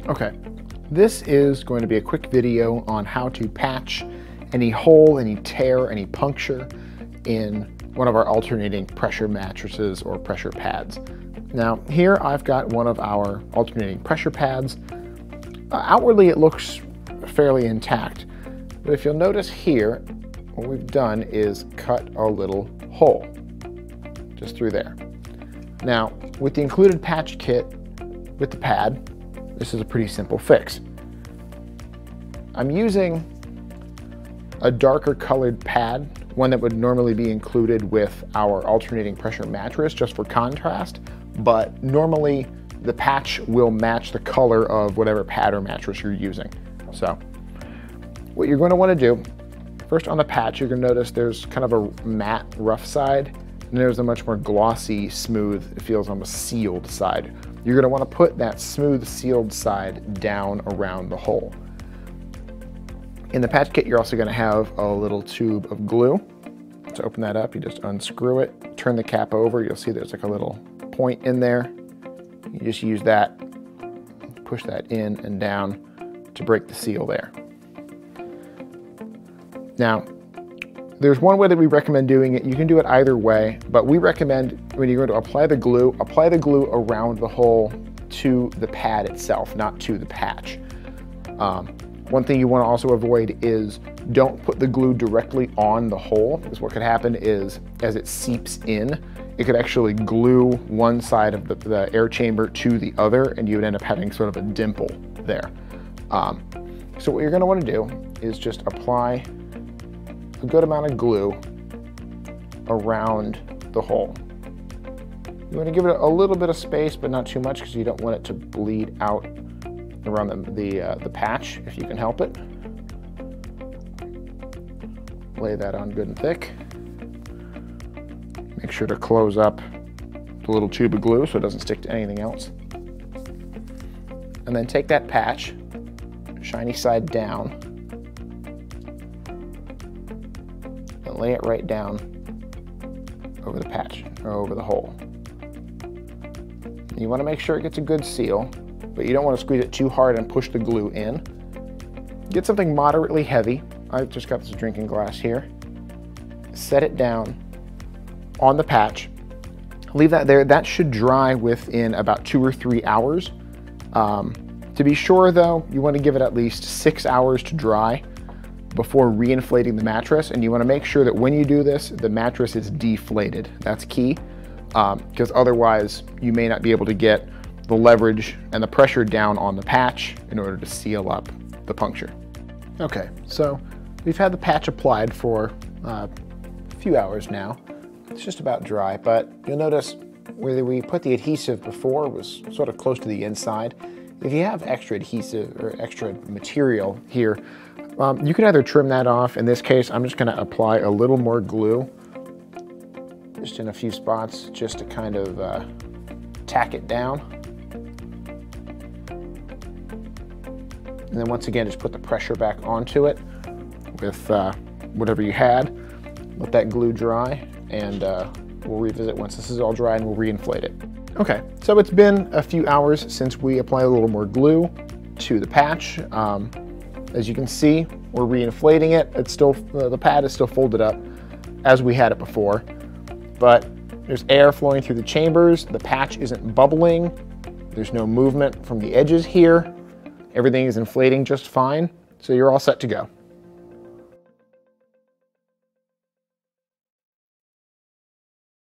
Okay, this is going to be a quick video on how to patch any hole, any tear, any puncture in one of our alternating pressure mattresses or pressure pads. Now here I've got one of our alternating pressure pads. Outwardly it looks fairly intact, but if you'll notice here, what we've done is cut a little hole just through there. Now with the included patch kit with the pad, this is a pretty simple fix. I'm using a darker colored pad, one that would normally be included with our alternating pressure mattress just for contrast, but normally the patch will match the color of whatever pad or mattress you're using. So what you're going to want to do, first on the patch, you're going to notice there's kind of a matte rough side, and there's a much more glossy, smooth, it feels almost sealed side. You're going to want to put that smooth sealed side down around the hole. In the patch kit, you're also going to have a little tube of glue. To open that up, you just unscrew it, turn the cap over, you'll see there's like a little point in there. You just use that, push that in and down to break the seal there. Now, there's one way that we recommend doing it. You can do it either way, but we recommend when you're going to apply the glue around the hole to the pad itself, not to the patch. One thing you want to also avoid is don't put the glue directly on the hole, because what could happen is as it seeps in, it could actually glue one side of the air chamber to the other, and you would end up having sort of a dimple there. So what you're going to want to do is just apply a good amount of glue around the hole. You want to give it a little bit of space, but not too much, because you don't want it to bleed out around the patch if you can help it. Lay that on good and thick. Make sure to close up the little tube of glue so it doesn't stick to anything else. And then take that patch, shiny side down, and lay it right down over the patch, or over the hole. You want to make sure it gets a good seal, but you don't want to squeeze it too hard and push the glue in. Get something moderately heavy. I've just got this drinking glass here. Set it down on the patch. Leave that there. That should dry within about 2 or 3 hours. To be sure though, you want to give it at least 6 hours to dry before reinflating the mattress, and you want to make sure that when you do this, the mattress is deflated. That's key, because otherwise you may not be able to get the leverage and the pressure down on the patch in order to seal up the puncture. Okay, so we've had the patch applied for a few hours now. It's just about dry, but you'll notice where we put the adhesive before was sort of close to the inside. If you have extra adhesive or extra material here, you can either trim that off. In this case, I'm just going to apply a little more glue just in a few spots just to kind of tack it down. And then once again, just put the pressure back onto it with whatever you had. Let that glue dry, and we'll revisit once this is all dry and we'll reinflate it. Okay, so it's been a few hours since we applied a little more glue to the patch. As you can see, we're reinflating it. It's still, the pad is still folded up as we had it before, but there's air flowing through the chambers. The patch isn't bubbling. There's no movement from the edges here. Everything is inflating just fine, so you're all set to go.